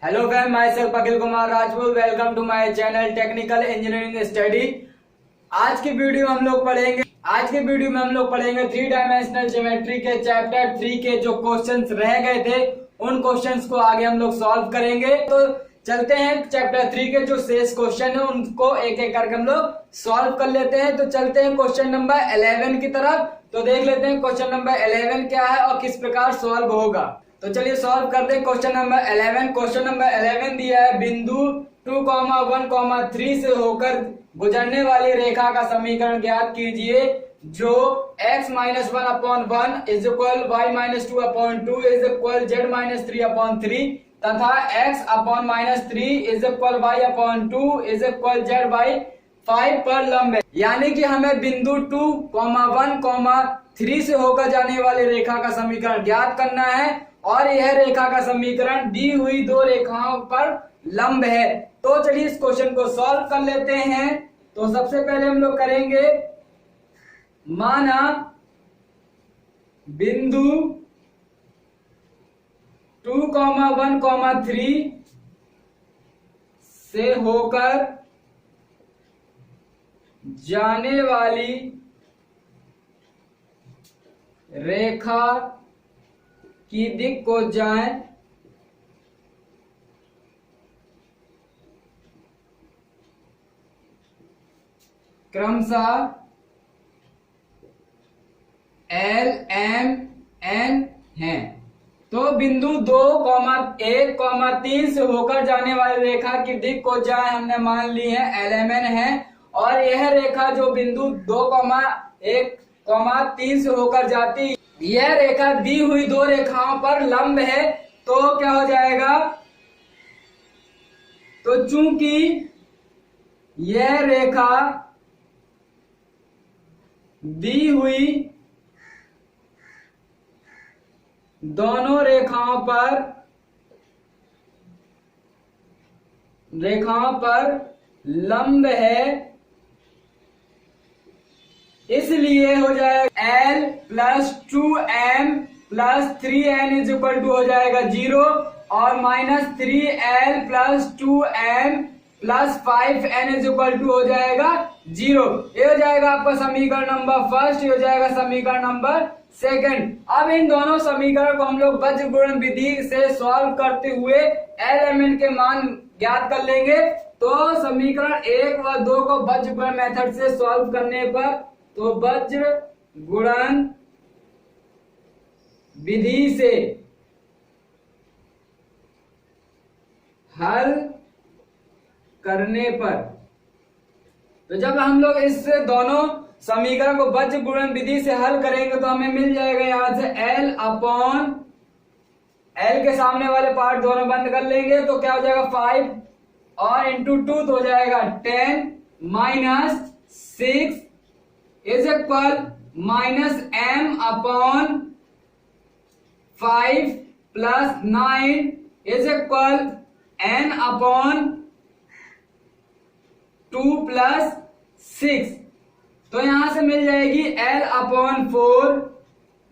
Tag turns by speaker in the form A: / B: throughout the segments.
A: Hello friend, myself Akhil Kumar Rajput. Welcome to my channel technical engineering study. आज की video में हम लोग पढ़ेंगे थ्री डायमेंशनल ज्योमेट्री के चैप्टर 3 के जो क्वेश्चंस रह गए थे उन क्वेश्चंस को आगे हम लोग सॉल्व करेंगे। तो चलते हैं चैप्टर 3 के जो शेष क्वेश्चन है उनको एक एक करके हम लोग सॉल्व कर लेते हैं। तो चलते हैं क्वेश्चन नंबर 11 की तरफ। तो देख लेते हैं क्वेश्चन नंबर 11 क्या है और किस प्रकार सॉल्व होगा। तो चलिए सॉल्व करते हैं क्वेश्चन नंबर 11। क्वेश्चन नंबर 11 दिया है, बिंदु 2, 1, 3 से होकर गुजरने वाली रेखा का समीकरण ज्ञात कीजिए जो x-1/1 is equal y-2/2 is equal z-3/3 तथा x/-3 is equal y/2 is equal z/5 पर लंब है। यानी कि हमें बिंदु 2, 1, 3 से होकर जाने वाली रेखा का समीकरण ज्ञात करना है और यह रेखा का समीकरण दी हुई दो रेखाओं पर लंब है। तो चलिए इस क्वेश्चन को सॉल्व कर लेते हैं। तो सबसे पहले हम लोग करेंगे, माना बिंदु 2, 1, 3 से होकर जाने वाली रेखा की दिक् को जाएं क्रमशः L, M, N है। तो बिंदु 2, 1, 3 से होकर जाने वाली रेखा की दिक् को जाएं हमने मान ली है LMN है और यह रेखा जो बिंदु 2, 1, 3 से होकर जाती यह रेखा दी हुई दो रेखाओं पर लंब है। तो क्या हो जाएगा, तो चूंकि यह रेखा दी हुई दोनों रेखाओं पर लंब है, इसलिए हो जाएगा L plus 2M plus 3N is equal to हो जाएगा 0 और -3L plus 2M plus 5N is equal to हो जाएगा 0। ये हो जाएगा आपका समीकरण नंबर फर्स्ट, ये हो जाएगा समीकरण नंबर सेकंड। अब इन दोनों समीकरण को हम लोग बज्र गुणन विधि से सॉल्व करते हुए LMN के मान ज्ञात कर लेंगे। तो समीकरण 1 व 2 को बज्र गुणन मेथड से सॉल्व करने पर, तो वज्र गुणन विधि से हल करने पर, तो जब हम लोग इस दोनों समीकरण को वज्र गुणन विधि से हल करेंगे तो हमें मिल जाएगा यहां से L के सामने वाले पार्ट दोनों बंद कर लेंगे तो क्या हो जाएगा 5 और इंटू 2 तो हो जाएगा 10 minus 6 is equal -m/5 plus 9 is equal n/2 plus 6। तो यहां से मिल जाएगी L/4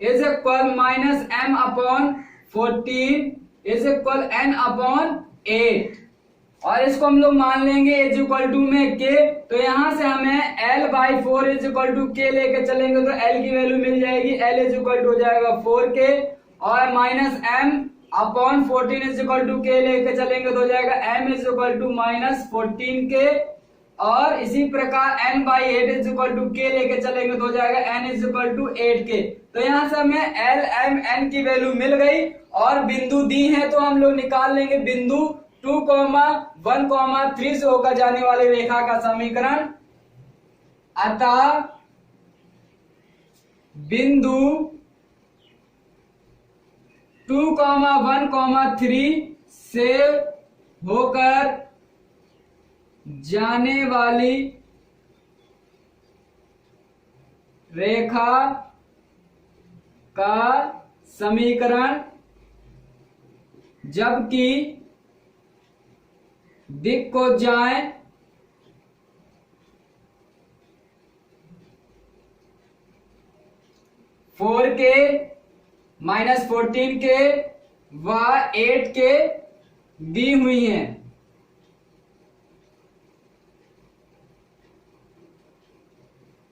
A: is equal -m/14 is equal n/8 और इसको हम लोग मान लेंगे इज इक्वल टू में k। तो यहां से हमें L/4 is equal to k लेके चलेंगे तो L की वैल्यू मिल जाएगी, L इज इक्वल टू हो जाएगा 4k और -m/14 is equal to k लेके चलेंगे तो हो जाएगा m is equal to -14k और इसी प्रकार n/8 is equal to k लेके चलेंगे तो हो जाएगा n is equal to 8k। तो यहां से हमें L, M, N की वैल्यू मिल गई और बिंदु दी है तो हम लोग निकाल लेंगे बिंदु 2, 1, 3 से होकर जाने वाली रेखा का समीकरण। अतः बिंदु 2, 1, 3 से होकर जाने वाली रेखा का समीकरण जबकि दिक् को जाएं 4k -14k व 8k दी हुई हैं।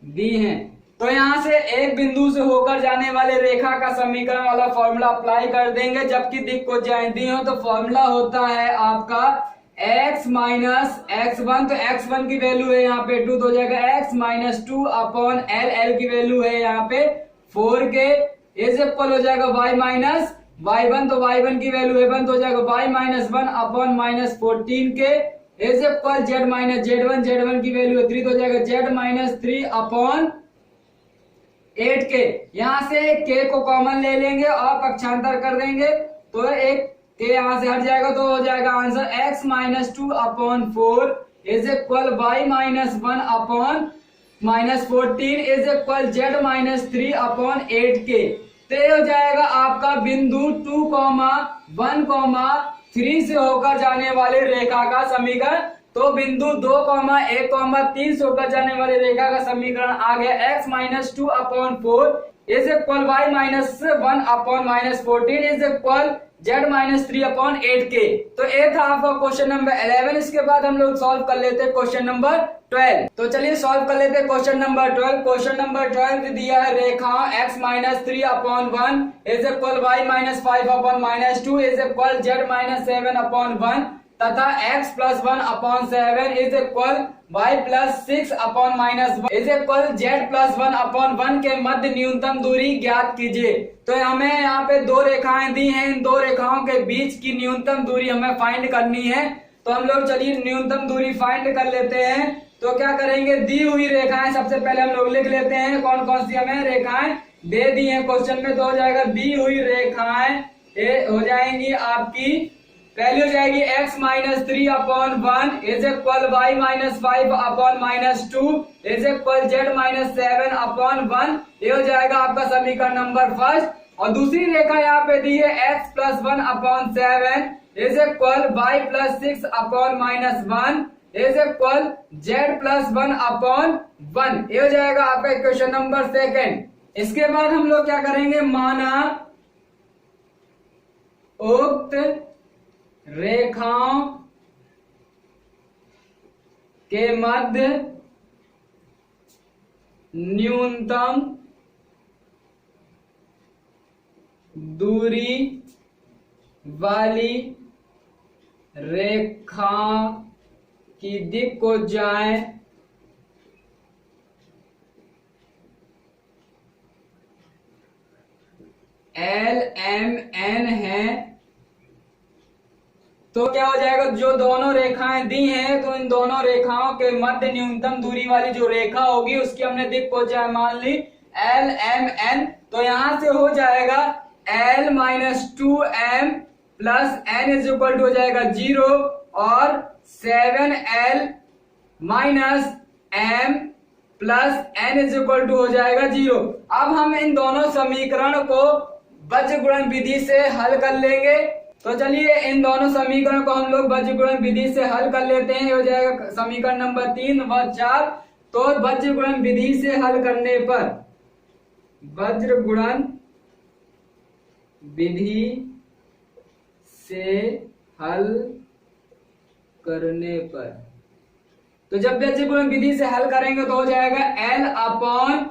A: दी हैं तो यहां से एक बिंदु से होकर जाने वाले रेखा का समीकरण वाला फॉर्मूला अप्लाई कर देंगे, जबकि दिक् को ज्यादा दी हो तो फॉर्मूला होता है आपका x माइनस x1। तो x1 की वैल्यू है यहाँ पे 2, तो हो जाएगा x माइनस 2 अपॉन l की वैल्यू है यहाँ पे 4 के इज इक्वल हो जाएगा y माइनस y1। तो y1 की वैल्यू है 1, तो हो जाएगा y माइनस 1 अपॉन माइनस 14 के is equal z minus z1 की वैल्यू है 3, तो हो जाएगा z माइनस 3 अपॉन 8 के। यहां से k को कॉमन ले लेंगे और पक्षांतर कर देंगे, तो एक के यहां से हट जाएगा, तो हो जाएगा answer x minus 2 upon 4 is equal y minus 1 upon minus 14 is equal z minus 3 upon 8 के। तो ये हो जाएगा आपका बिंदु 2, 1, 3 से होकर जाने वाले रेखा का समीकरण। तो बिंदु 2, 1, 3 से होकर जाने वाले रेखा का समीकरण आ गया x minus 2 upon 4 is equal y minus 1 upon minus 14 is equal z minus 3 upon 8 के। तो ये था आपका क्वेश्चन नंबर 11। इसके बाद हम लोग सॉल्व कर लेते हैं क्वेश्चन नंबर 12। तो चलिए सॉल्व कर लेते हैं क्वेश्चन नंबर 12। क्वेश्चन नंबर 12 दिया है रेखा x minus 3 upon 1 is equal y minus 5 upon minus 2 is equal z minus 7 upon 1 तथा x plus 1 upon 7 is equal y plus 6 upon minus 1 is equal z plus 1 upon 1 के मध्य न्यूनतम दूरी ज्ञात कीजिए। तो हमें यहाँ पे दो रेखाएं दी हैं, इन दो रेखाओं के बीच की न्यूनतम दूरी हमें फाइंड करनी है। तो हम लोग चलिए न्यूनतम दूरी फाइंड कर लेते हैं। तो क्या करेंगे, दी हुई रेखाएं सबसे पहले हम लोग लिख लेते हैं कौन कौन सी हमें रेखाएं दे दी हैं क्वेश्चन में। तो हो जाएगा दी हुई रेखाएं हो जाएंगी आपकी, पहली हो जाएगी x minus 3 upon 1 is equal y minus 5 upon minus 2 is equal z minus 7 upon 1। ये हो जाएगा आपका समीकरण नंबर फर्स्ट। और दूसरी रेखा यहाँ पे दी है x plus 1 upon 7 is equal y plus 6 upon minus 1 is equal z plus 1 upon 1। ये हो जाएगा आपका इक्वेशन नंबर सेकेंड। इसके बाद हम लोग क्या करेंगे, माना उक्त रेखाओं के मध्य न्यूनतम दूरी वाली रेखा की दिक् को जाए LMN है। तो क्या हो जाएगा, जो दोनों रेखाएं दी हैं तो इन दोनों रेखाओं के मध्य न्यूनतम दूरी वाली जो रेखा होगी उसकी हमने दिक् को जाए मान ली LMN। तो यहां से हो जाएगा L minus 2M plus N is equal to हो जाएगा 0 और 7L minus M plus N is equal to हो जाएगा 0। अब हम इन दोनों समीकरण को बीजगणित विधि से हल कर लेंगे। तो चलिए इन दोनों समीकरण को हम लोग बीजगणित विधि से हल कर लेते हैं। हो जाएगा समीकरण नंबर 3 व 4। तो बीजगणित विधि से हल करने पर, बीजगणित विधि से हल करने पर, तो जब बीजगणित विधि से हल करेंगे तो हो जाएगा L अपॉन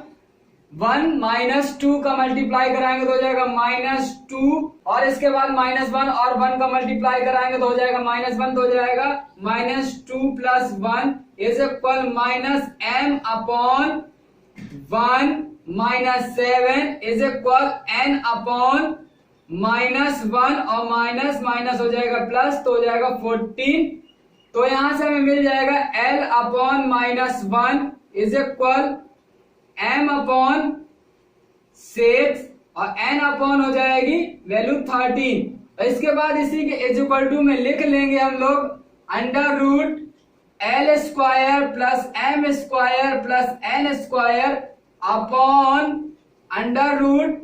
A: 1 माइनस 2 का मल्टीप्लाई कराएंगे तो हो जाएगा माइनस 2 और इसके बाद माइनस 1 और 1 का मल्टीप्लाई कराएंगे तो हो जाएगा माइनस 1। तो हो जाएगा minus 2 plus 1 is equal minus M upon 1 minus 7 is equal N upon minus 1 और माइनस माइनस हो जाएगा प्लस, तो हो जाएगा 14। तो यहां से हमें मिल जाएगा L upon minus 1 is equal M upon 6 और N अपॉन हो जाएगी वैल्यू 13। इसके बाद इसी के इज इक्वल टू में लिख लेंगे हम लोग under root L square plus M square plus N square upon under root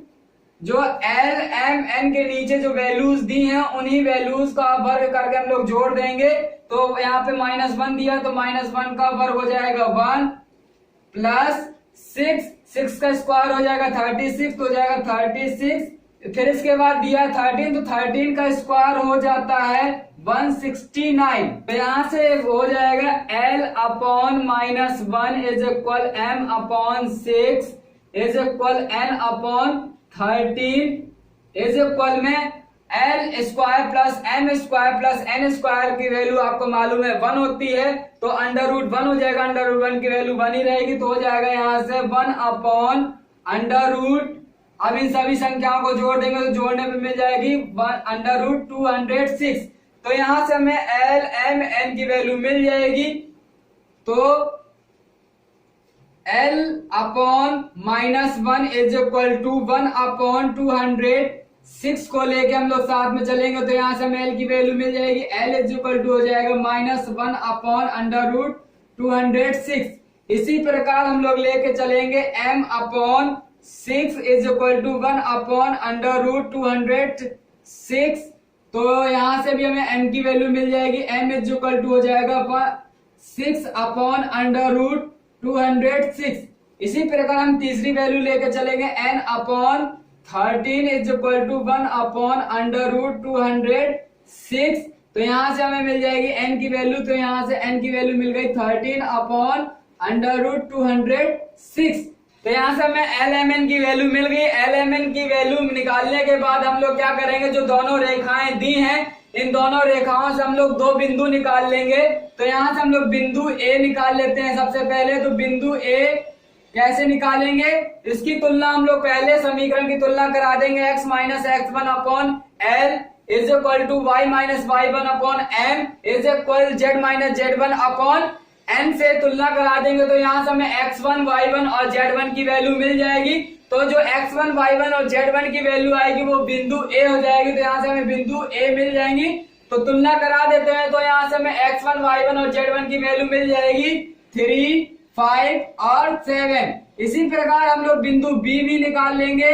A: जो L M N के नीचे जो वैल्यूज दी हैं उन्हीं वैल्यूज का वर्ग करके हम लोग जोड़ देंगे। तो यहाँ पे माइनस 1 दिया तो माइनस 1 का वर्ग हो जाएगा 1 प्लस 6 का स्क्वायर हो जाएगा 36, तो हो जाएगा 36 फिर इसके बाद दिया 13, तो 13 का स्क्वायर हो जाता है 169। तो यहां से हो जाएगा L upon minus 1 is equal M upon 6 is equal N upon 13 is equal में L square plus M square plus N square की वैल्यू आपको मालूम है 1 होती है, तो अंडर रूट 1 हो जाएगा, अंडर रूट 1 की वैल्यू 1 ही रहेगी, तो हो जाएगा यहां से 1 अपॉन अंडर रूट। अब इन सभी संख्याओं को जोड़ देंगे तो जोड़ने पे मिल जाएगी अंडर रूट 206। तो यहां से हमें L M N की वैल्यू मिल जाएगी। तो L upon minus 1 is equal to 1 upon 206 को लेके हम लोग साथ में चलेंगे, तो यहां से हमें L की वैल्यू मिल जाएगी। L इज इक्वल टू हो जाएगा माइनस 1 अपॉन अंडर रूट 206। इसी प्रकार हम लोग लेके चलेंगे M upon 6 is equal to 1 upon under root 206। तो यहां से भी हमें M की वैल्यू मिल जाएगी। M इज इक्वल टू हो जाएगा 6 अपॉन अंडर रूट 206। इसी प्रकार हम तीसरी वैल्यू लेके चलेंगे N upon 13 is equal to 1 upon under root 206। तो यहां से हमें मिल जाएगी N की वैल्यू, तो यहां से N की वैल्यू मिल गई 13 अपॉन अंडर रूट 206। तो यहां से हमें LMN की वैल्यू मिल गई। LMN की वैल्यू निकालने के बाद हम लोग क्या करेंगे, जो दोनों रेखाएं दी हैं इन दोनों रेखाओं से हम लोग दो बिंदु निकाल लेंगे। तो यहां से हम लोग बिंदु A निकाल लेते हैं सबसे पहले। तो बिंदु A कैसे निकालेंगे, इसकी तुलना हम लोग पहले समीकरण की तुलना करा देंगे। x minus x1 upon L is equal to y minus y1 upon M is equal z minus z1 upon N से तुलना करा देंगे। तो यहाँ से हमें x1 y1 और z1 की वैल्यू मिल जाएगी। तो जो x1 y1 और z1 की वैल्यू आएगी वो बिंदु A हो जाएगी। तो यहाँ से हमें बिंदु A मिल जाएंगी। तो तुलना करा देते हैं। तो यहाँ से हमें x1 y1 और z1 की वैल्यू मिल जाएगी 3, 5 और 7। इसी प्रकार हम लोग बिंदु B भी निकाल लेंगे।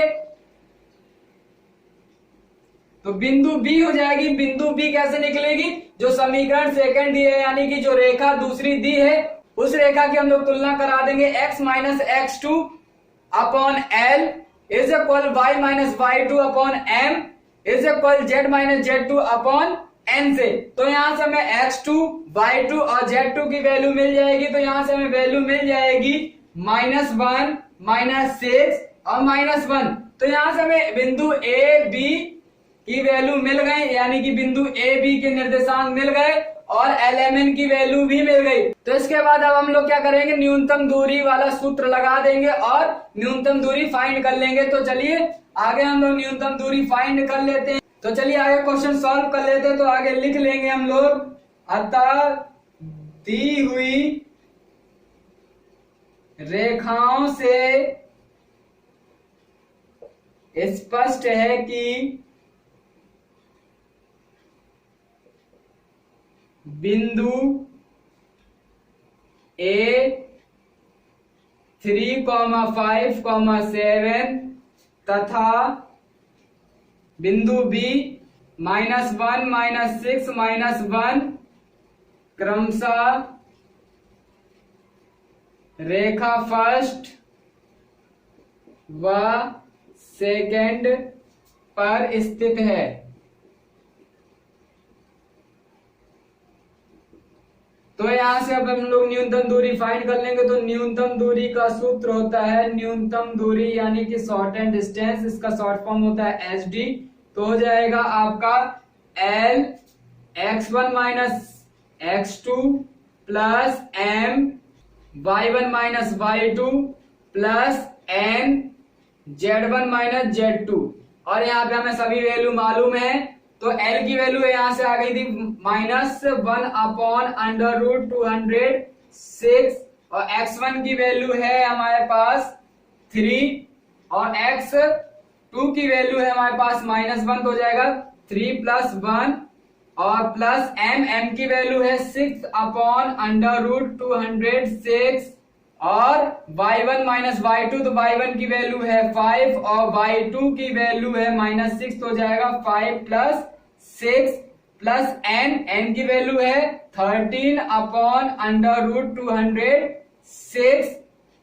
A: तो बिंदु B हो जाएगी। बिंदु B कैसे निकलेगी, जो समीकरण सेकंड दी है यानी कि जो रेखा दूसरी दी है उस रेखा की हम लोग तुलना करा देंगे। x minus x2 upon L is equal y minus y2 upon M is equal z minus z2 upon N से। तो यहां से हमें x2, y2 और z2 की वैल्यू मिल जाएगी। तो यहां से हमें वैल्यू मिल जाएगी -1, -6 और -1। तो यहां से हमें बिंदु A B की वैल्यू मिल गई, यानी कि बिंदु A B के निर्देशांक मिल गए और LMN की वैल्यू भी मिल गई। तो इसके बाद अब हम लोग क्या करेंगे, न्यूनतम दूरी वाला सूत्र लगा देंगे और न्यूनतम दूरी फाइंड कर लेंगे। तो चलिए आगे हम लोग न्यूनतम दूरी फाइंड कर लेते हैं। तो चलिए आगे क्वेश्चन सॉल्व कर लेते हैं। तो आगे लिख लेंगे हम लोग, अतः दी हुई रेखाओं से स्पष्ट है कि बिंदु A 3, 5, 7 तथा बिंदु B -1, -6, -1 क्रमशः रेखा फर्स्ट व सेकंड पर स्थित है। तो यहां से अब हम लोग न्यूनतम दूरी फाइंड कर लेंगे। तो न्यूनतम दूरी का सूत्र होता है न्यूनतम दूरी यानी कि शॉर्ट एंड डिस्टेंस, इसका शॉर्ट फॉर्म होता है SD। तो हो जाएगा आपका L x1 minus x2 plus M y1 minus y2 plus N z1 minus z2। और यहाँ पे हमें सभी वैल्यू मालूम है। तो L की वैल्यू यहां से आ गई थी -1 अपॉन अंडर रूट 206 और x1 की वैल्यू है हमारे पास 3 और x2 की वैल्यू है हमारे पास -1। तो हो जाएगा 3 + 1 और प्लस M की वैल्यू है 6 अपॉन अंडर रूट 206 और y1 माइनस y2, तो y1 की वैल्यू है 5 और y2 की वैल्यू है -6। तो हो जाएगा 5 + 6 प्लस n की वैल्यू है 13 अपॉन अंडर रूट 206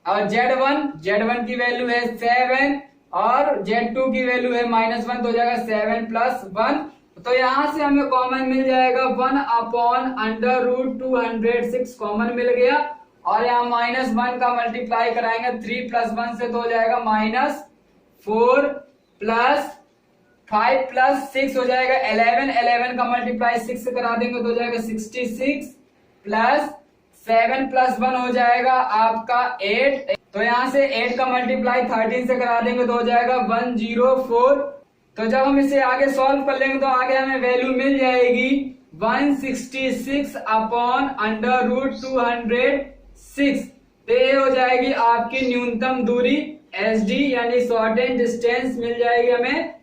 A: और z1 की वैल्यू है 7 और Z2 की वैल्यू है -1 तो हो जाएगा 7 + 1। तो यहाँ से हमें कॉमन मिल जाएगा 1/√206 कॉमन मिल गया और यहाँ -1 का मल्टीप्लाई कराएंगे 3 + 1 से तो हो जाएगा -4 + 5 + 6 हो जाएगा 11 का मल्टीप्लाई 6 से करा देंगे तो हो जाएगा 66 + 7 + 1 हो जाएगा आपका 8। तो यहाँ से 8 का मल्टीप्लाई 13 से करा देंगे तो हो जाएगा 104। तो जब हम इसे आगे सॉल्व कर लेंगे तो आगे हमें वैल्यू मिल जाएगी 166/√206। तो ये हो जाएगी आपकी न्यूनतम दूरी SD यानी शॉर्टेज डिस्टेंस मिल जाएगी हमें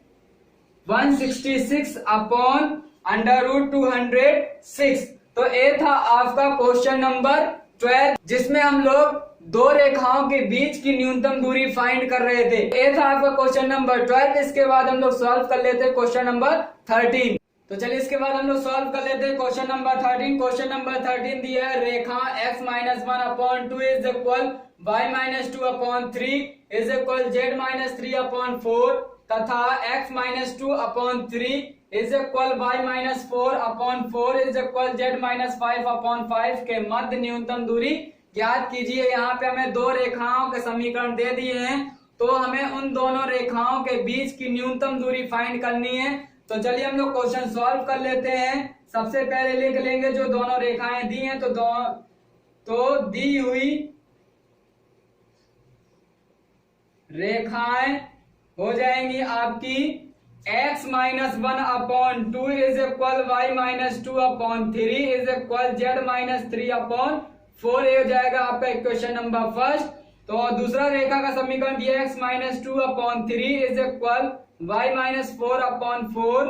A: 166/√206। तो ये था आपका क्वेश्चन नंबर 12 जिसमें हम लोग दो रेखाओं के बीच की न्यूनतम दूरी फाइंड कर रहे थे। ये था आपका क्वेश्चन नंबर 12। इसके बाद हम लोग सॉल्व कर लेते हैं क्वेश्चन नंबर 13। तो चलिए इसके बाद हम लोग सॉल्व कर लेते हैं क्वेश्चन नंबर 13। क्वेश्चन नंबर 13 दिया है रेखा x-1/2 is equal y-2/3 is equal z-3/4 तथा x-2/3 is equal y-4/4 is equal z-5/5 के मध्य न्यूनतम दूरी ज्ञात कीजिए। यहाँ पे हमें दो रेखाओं के समीकरण दे दिए हैं तो हमें उन दोनों रेखाओं के बीच की न्यूनतम दूरी फाइंड करनी है। तो चलिए हम लोग क्वेश्चन सॉल्व कर लेते हैं। सबसे पहले लिख लेंगे जो दोनों रेखाएं दी हैं तो दी हुई रेखाएं हो जाएंगी आपकी x-1/2 is equal y-2/3 is equal z-3/4। ये हो जाएगा आपका इक्वेशन नंबर फर्स्ट। तो दूसरा रेखा का समीकरण दिया x-2/3 is equal y-4/4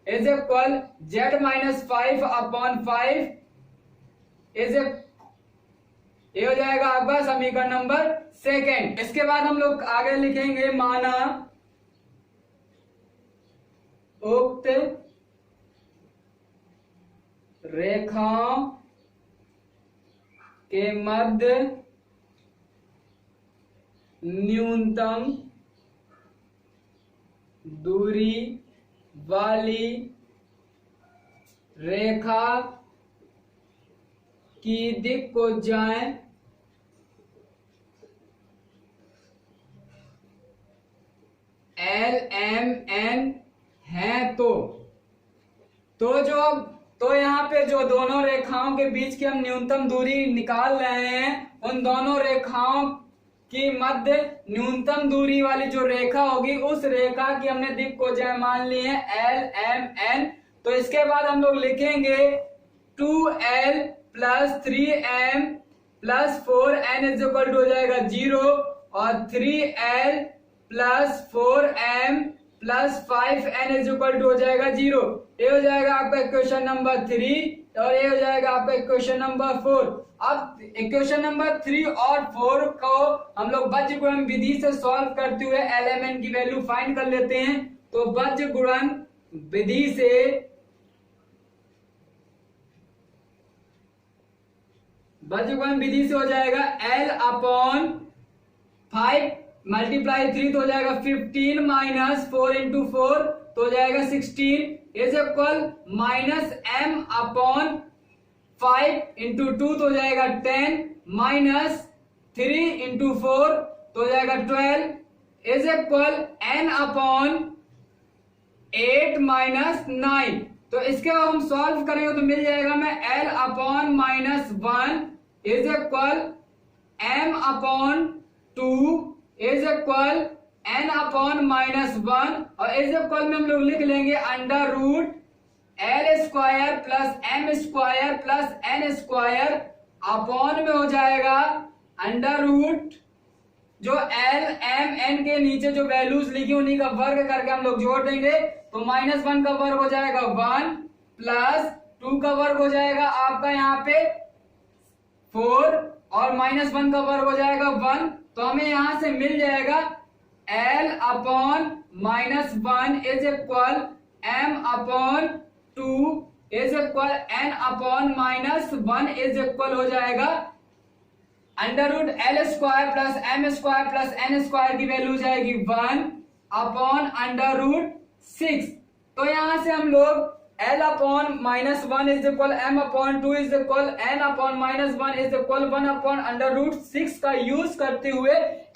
A: is equal z-5/5 ये हो जाएगा आपका समीकरण नंबर सेकेंड। इसके बाद हम लोग आगे लिखेंगे माना उक्त रेखाओं के मध्य न्यूनतम दूरी वाली रेखा की दिक् को जाएं LMN है। तो यहाँ पे जो दोनों रेखाओं के बीच की हम न्यूनतम दूरी निकाल रहे हैं उन दोनों रेखाओं की मध्य न्यूनतम दूरी वाली जो रेखा होगी उस रेखा की हमने दिक् को जाए मान ली है LMN। तो इसके बाद हम लोग लिखेंगे 2L + 3M + 4N is equal to हो जाएगा 0 और 3L + 4M + 5N is equal to हो जाएगा 0। ये हो जाएगा आपका इक्वेशन नंबर 3 और ये हो जाएगा आपका इक्वेशन नंबर 4। अब इक्वेशन नंबर 3 और 4 को हम लोग बीजगणित विधि से सॉल्व करते हुए LMN की वैल्यू फाइंड कर लेते हैं। तो बीजगणित विधि से हो जाएगा L/5 मल्टीप्लाई 3 तो हो जाएगा 15 - 4 × 4 तो हो जाएगा 16 इज इक्वल -M/5 × 2 तो हो जाएगा 10 -3 × 4 तो हो जाएगा 12 इज इक्वल N/8 - 9। तो इसके बाद हम सॉल्व करेंगे तो मिल जाएगा हमें L/-1 is equal M/2 is equal N/-1 और इज इक्वल में हम लोग लिख लेंगे √L² + M² + N² अपॉन में हो जाएगा √ जो LMN के नीचे जो वैल्यूज लिखी उन्हीं का वर्ग करके हम लोग जोड़ देंगे। तो -1 का वर्ग हो जाएगा 1 + 2 का वर्ग हो जाएगा आपका यहाँ पे 4 और -1 का वर्ग हो जाएगा 1। तो हमें यहां से मिल जाएगा L/-1 is equal M/2 is equal N/-1 is equal हो जाएगा √L² + M² + N² की वैल्यू हो जाएगी 1 अपॉन अंडर रूट 6। तो यहां से हम लोग L upon -1 is equal M upon 2 is equal N upon -1 is equal 1 upon under root 6 का यूज करते हुए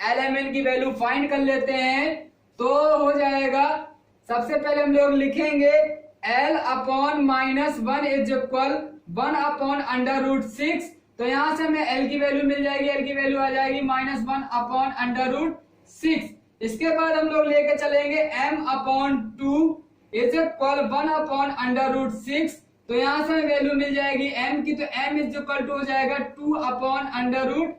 A: LMN की वैल्यू फाइंड कर लेते हैं। तो हो जाएगा, सबसे पहले हम लोग लिखेंगे L upon -1 is equal 1 upon under root 6। तो यहां से हमें L की वैल्यू मिल जाएगी, L की वैल्यू आ जाएगी -1 अपॉन अंडर रूट 6। इसके बाद हम लोग लेके चलेंगे M upon 2 is equal 1 upon under root 6। तो यहां से वैल्यू मिल जाएगी M की, तो M इज इक्वल टू हो जाएगा 2 अपॉन अंडर रूट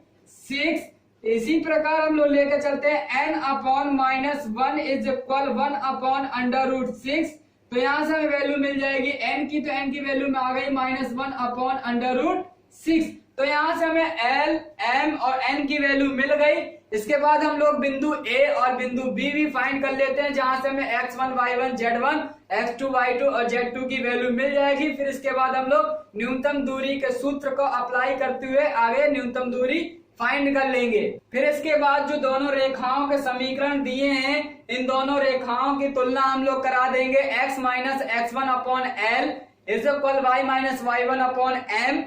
A: 6। इसी प्रकार हम लोग लेकर चलते हैं N upon -1 is equal 1 upon under root 6। तो यहां से हमें वैल्यू मिल जाएगी N की, तो N की वैल्यू में आ गई -1 अपॉन अंडर रूट 6। तो यहां से हमें L, M और N की वैल्यू मिल गई। इसके बाद हम लोग बिंदु A और बिंदु B भी फाइंड कर लेते हैं, जहां से हमें x1, y1, z1, x2, y2 और z2 की वैल्यू मिल जाएगी। फिर इसके बाद हम लोग न्यूनतम दूरी के सूत्र को अप्लाई करते हुए आगे न्यूनतम दूरी फाइंड कर लेंगे। फिर इसके बाद जो दोनों रेखाओं के समीकरण दिए हैं, इन दोनों रेखाओं की तुलना हम लोग करा देंगे। x minus x1 upon L is equal y minus y1 upon m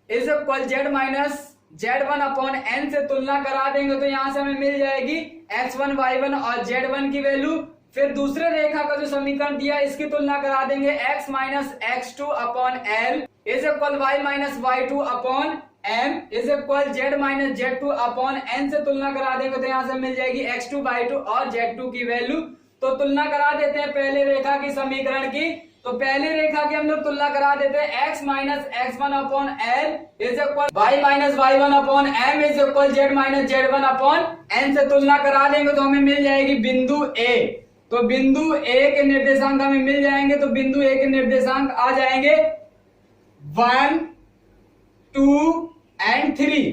A: is equal z minus z1 upon n से तुलना करा देंगे। तो यहां से हमें मिल जाएगी x1, y1 और z1 की वैल्यू। फिर दूसरे रेखा का जो समीकरण दिया इसकी तुलना करा देंगे। x minus x2 upon L is equal y minus y2 upon m is equal z minus z2 upon n से तुलना करा देंगे। तो यहां से मिल जाएगी x2, y2 और z2 की वैल्यू। तो तुलना करा देते हैं पहले रेखा की समीकरण की। तो पहली रेखा की हम लोग तुलना करा देते हैं। x minus x1 upon L is equal y minus y1 upon m is equal z minus z1 upon n से तुलना करा देंगे। तो हमें मिल जाएगी बिंदु A। तो बिंदु A के निर्देशांक हमें मिल जाएंगे। तो बिंदु A के निर्देशांक आ जाएंगे 1, 2 एंड 3।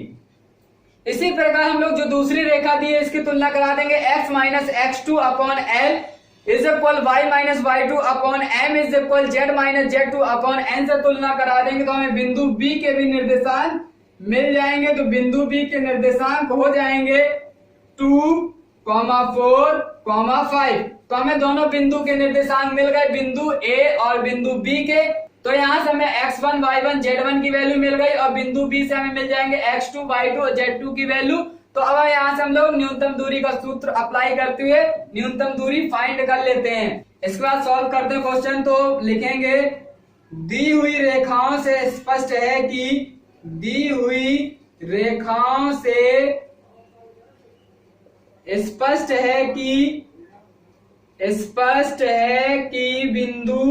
A: इसी प्रकार हम लोग जो दूसरी रेखा दी है इसकी तुलना करा देंगे। x minus x2 upon L is equal y minus y2 upon m is equal z minus z2 upon n से तुलना करा देंगे। तो हमें बिंदु B के भी निर्देशांक मिल जाएंगे। तो बिंदु B के निर्देशांक हो जाएंगे 2, 4, 5। तो हमें दोनों बिंदु के निर्देशांक मिल गए, बिंदु A और बिंदु B के। तो यहाँ से हमें x1, y1, z1 की वैल्यू मिल गई और बिंदु B से हमें मिल जाएंगे x2, y2 और z2 की वैल्यू। तो अब यहाँ से हम लोग न्यूनतम दूरी का सूत्र अप्लाई करते हुए न्यूनतम दूरी फाइंड कर लेते हैं। इसके बाद सॉल्व करते हैं क्वेश्चन। तो लिखेंगे दी हुई रेखाओं से स्पष्ट है कि दी हुई रेखाओं से स्पष्ट है कि बिंदु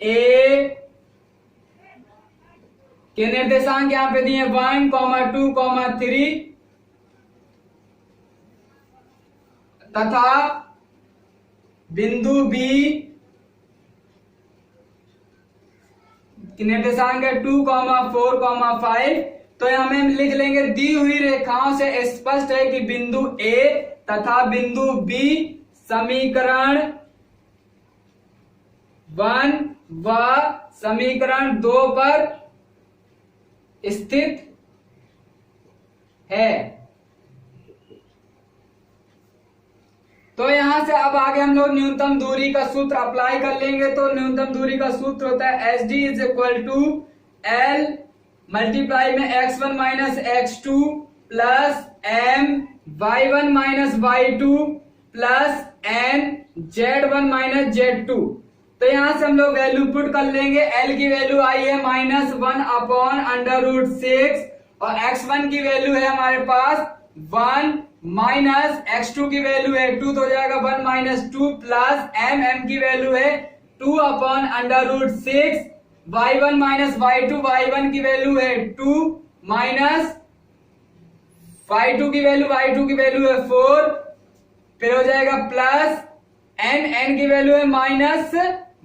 A: A के निर्देशांक यहाँ पे दिए 1, 2, 3 तथा बिंदु B निर्देशांक है 2, 4, 5। तो हमें लिख लेंगे दी हुई रेखाओं से स्पष्ट है कि बिंदु A तथा बिंदु B समीकरण 1 व समीकरण 2 पर स्थित है। तो यहां से अब आगे हम लोग न्यूनतम दूरी का सूत्र अप्लाई कर लेंगे। तो न्यूनतम दूरी का सूत्र होता है H D is equal to L multiply में x1 minus x2 plus m y1 minus y2 plus n z1 minus z2। तो यहां से हम लोग वैल्यू पुट कर लेंगे। l की वैल्यू आई है -1 अपॉन अंडर रूट 6 और x1 की वैल्यू है हमारे पास 1 माइनस x2 की वैल्यू है 2, तो हो जाएगा 1 माइनस 2 प्लस m की वैल्यू है 2 upon under root 6 y1 minus y2 y1 की वैल्यू है 2 माइनस y2 की वैल्यू है 4, फिर हो जाएगा प्लस n की वैल्यू है माइनस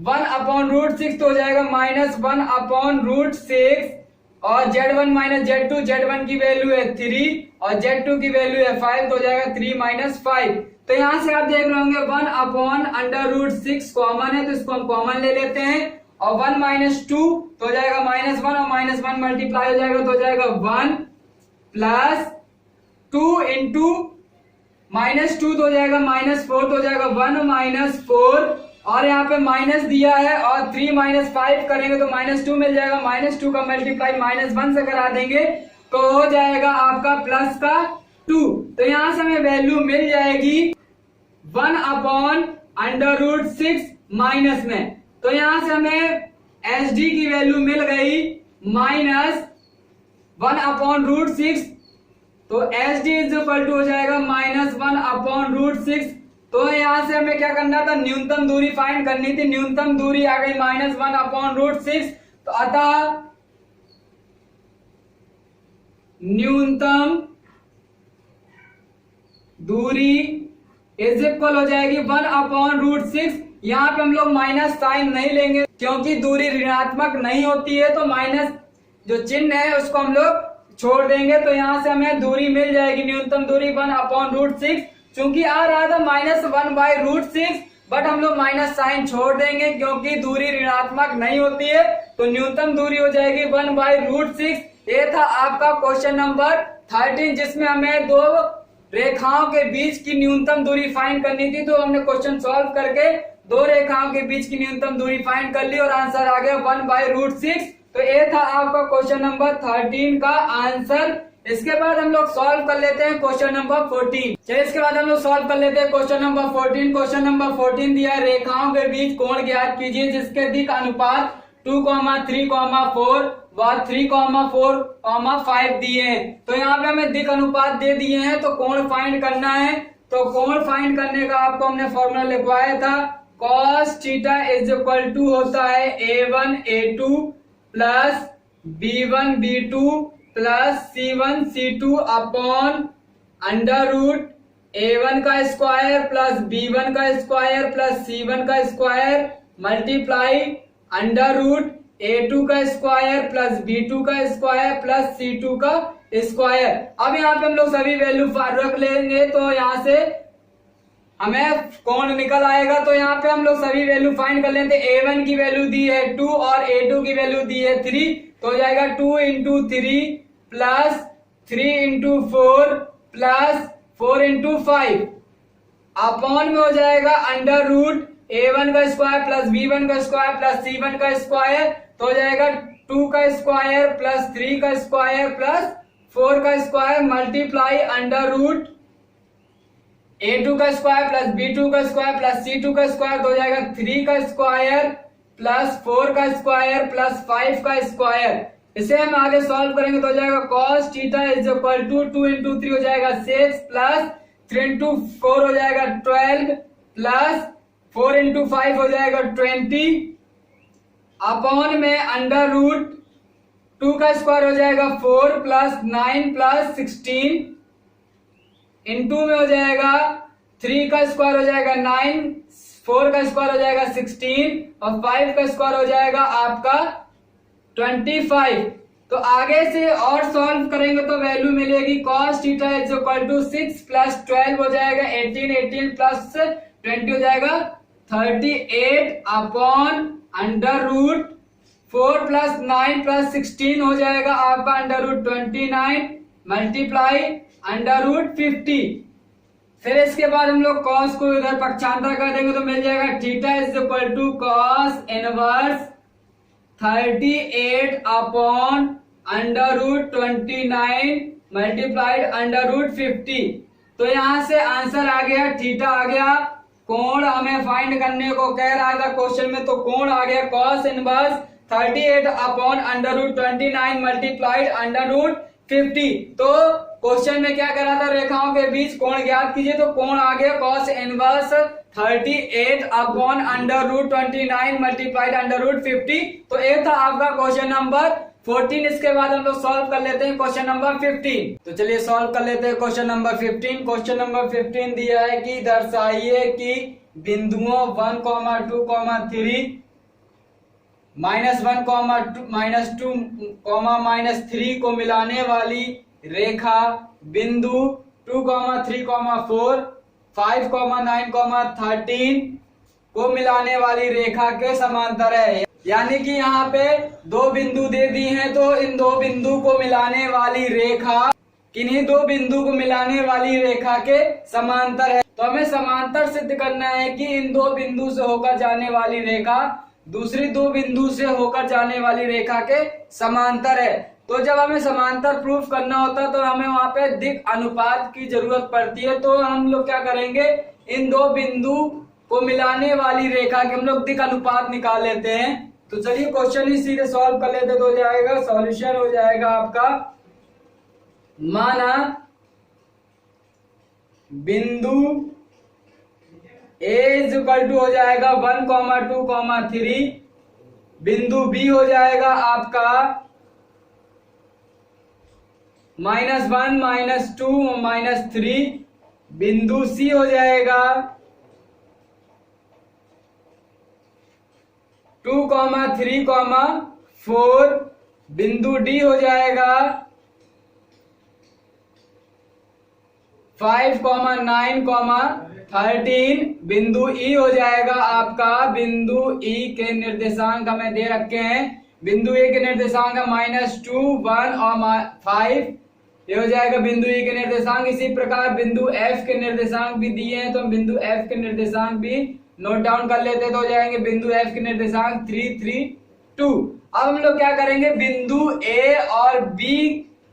A: 1 अपॉन रूट 6, तो हो जाएगा -1 अपॉन रूट 6 और z1 माइनस z1 की वैल्यू है 3 और z2 की वैल्यू है 5, तो हो जाएगा 3 माइनस 5। तो यहां से आप देख रहे होंगे 1 अपॉन अंडर रूट 6 कॉमन है, तो इसको हम कॉमन ले लेते हैं और 1 माइनस 2 तो हो जाएगा -1 और -1 मल्टीप्लाई हो जाएगा तो हो जाएगा 1 प्लस 2 इंटू -2 तो हो जाएगा -4 तो हो जाएगा 1 - 4 और यहाँ पे माइनस दिया है और 3 - 5 करेंगे तो -2 मिल जाएगा। -2 का मल्टीप्लाई -1 से करा देंगे तो हो जाएगा आपका प्लस का 2। तो यहाँ से हमें वैल्यू मिल जाएगी 1/√6 माइनस में। तो यहाँ से हमें SD की वैल्यू मिल गई -1/√6। तो SD = हो जाएगा -1/√6। तो यहाँ से हमें क्या करना था, न्यूनतम दूरी फाइंड करनी थी। न्यूनतम दूरी आ गई -1/√6। तो अतः न्यूनतम दूरी = हो जाएगी 1/√6। यहाँ पे हम लोग माइनस साइन नहीं लेंगे क्योंकि दूरी ऋणात्मक नहीं होती है, तो माइनस जो चिन्ह है उसको हम लोग छोड़ देंगे। तो यहाँ से हमें दूरी मिल जाएगी, न्यूनतम दूरी 1/√6। चूंकि आ रहा था -1/√6 बट हम लोग माइनस साइन छोड़ देंगे क्योंकि दूरी ऋणात्मक नहीं होती है। तो न्यूनतम दूरी हो जाएगी 1/√6। ये था आपका क्वेश्चन नंबर 13 जिसमें हमें दो रेखाओं के बीच की न्यूनतम दूरी फाइंड करनी थी। तो हमने क्वेश्चन सॉल्व करके दो रेखाओं के बीच की न्यूनतम दूरी फाइंड कर ली और आंसर आ गया 1/√6। तो ये था आपका क्वेश्चन नंबर 13 का आंसर। इसके बाद हम लोग सॉल्व कर लेते हैं क्वेश्चन नंबर 14। चलिए इसके बाद हम लोग सॉल्व कर लेते हैं क्वेश्चन नंबर 14। क्वेश्चन नंबर 14 दिया है, रेखाओं के बीच कोण ज्ञात कीजिए जिसके दिक् अनुपात 2, 3, 4 व 3, 4, 5 दिए हैं। तो यहाँ पे हमें दिक् अनुपात दे दिए हैं तो कोण फाइंड करना है। तो कोण फाइंड करने का आपको हमने फॉर्मूला लिखवाया था, cos θ = होता है A1 A2 plus B1 B2 plus C1 C2 upon √A1 का स्क्वायर प्लस B1 का स्क्वायर प्लस C1 का स्क्वायर मल्टीप्लाई √A2 का स्क्वायर प्लस B2 का स्क्वायर प्लस C2 का स्क्वायर। अब यहाँ पे हम लोग सभी वैल्यू रख लेंगे तो यहाँ से हमें कोण निकल आएगा। तो यहाँ पे हम लोग सभी वैल्यू फाइंड कर लेते हैं। A1 की वैल्यू दी है 2 और A2 की वैल्यू दी है 3। तो हो जाएगा 2 × 3 प्लस 3 × 4 प्लस 4 × 5 अपॉन में हो जाएगा √A1 का स्क्वायर प्लस B1 का स्क्वायर प्लस C1 का स्क्वायर। तो हो जाएगा 2 का स्क्वायर प्लस 3 का स्क्वायर प्लस 4 का स्क्वायर मल्टीप्लाई √A2 का स्क्वायर प्लस B2 का स्क्वायर प्लस C2 का स्क्वायर। तो हो जाएगा 3 का स्क्वायर प्लस 4 का स्क्वायर प्लस 5 का स्क्वायर। इसे हम आगे सॉल्व करेंगे तो हो जाएगा cos θ = 2 × 3 हो जाएगा 6 प्लस 3 × 4 हो जाएगा 12 प्लस 4 × 5 हो जाएगा 20 अपॉन में √2 का स्क्वायर हो जाएगा 4 प्लस 9 प्लस 16 इनटू में हो जाएगा 3 का स्क्वायर हो जाएगा 9, 4 का स्क्वायर हो जाएगा 16 और 5 का स्क्वायर हो जाएगा आपका 25। तो आगे से और सॉल्व करेंगे तो वैल्यू मिलेगी cos θ = 6 प्लस 12 हो जाएगा 18, 18 प्लस 20 हो जाएगा 38 अपॉन √4 प्लस 9 प्लस 16 हो जाएगा आपका √29 मल्टीप्लाई √50। फिर इसके बाद हम लोग cos को इधर पक्षांतर कर देंगे तो मिल जाएगा θ = cos इनवर्स 38 अपॉन √29 मल्टीप्लाइड √50। तो यहाँ से आंसर आ गया, थीटा आ गया। कोण हमें फाइंड करने को कह रहा था क्वेश्चन में, तो कोण आ गया cos इनवर्स 38 अपॉन √29 मल्टीप्लाइड √50। तो क्वेश्चन में क्या कह रहा था, रेखाओं के बीच कोण ज्ञात कीजिए, तो कोण आ गया cos इनवर्स 38 अपॉन √29 मल्टीप्लाइड √50। तो ये था आपका क्वेश्चन नंबर 14। इसके बाद हम लोग सॉल्व कर लेते हैं क्वेश्चन नंबर 15। तो चलिए सॉल्व कर लेते हैं क्वेश्चन नंबर 15। क्वेश्चन नंबर 15 दिया है कि दर्शाइए कि बिंदुओं 1, 2, 3 -1, -2, -3 को मिलाने वाली रेखा बिंदु 2, 3, 4, 5, 9, 13 को मिलाने वाली रेखा के समांतर है। यानी कि यहाँ पे दो बिंदु दे दी हैं, तो इन दो बिंदु को मिलाने वाली रेखा किन्हीं दो बिंदु को मिलाने वाली रेखा के समांतर है। तो हमें समांतर सिद्ध करना है कि इन दो बिंदु से होकर जाने वाली रेखा दूसरी दो बिंदु से होकर जाने वाली रेखा के समांतर है। तो जब हमें समांतर प्रूफ करना होता है तो हमें वहां पे दिक् अनुपात की जरूरत पड़ती है। तो हम लोग क्या करेंगे, इन दो बिंदु को मिलाने वाली रेखा के हम लोग दिक् अनुपात निकाल लेते हैं। तो चलिए क्वेश्चन ही सीधे सॉल्व कर लेते, तो हो जाएगा सॉल्यूशन हो जाएगा आपका, माना बिंदु A इज इक्वल टू हो जाएगा 1, 2, 3, बिंदु B हो जाएगा आपका -1, -2, -3, बिंदु C हो जाएगा 2, 3, 4, बिंदु D हो जाएगा 5, 9, 13, बिंदु E हो जाएगा आपका, बिंदु E के निर्देशांक हमें दे रखे हैं। बिंदु E के निर्देशांक है -2, 1 और 5, ये हो जाएगा बिंदु E के निर्देशांक। इसी प्रकार बिंदु F के निर्देशांक भी दिए हैं, तो हम बिंदु F के निर्देशांक भी नोट डाउन कर लेते हैं। तो हो जाएंगे बिंदु F के निर्देशांक 3, 3, 2। अब हम लोग क्या करेंगे, बिंदु A और B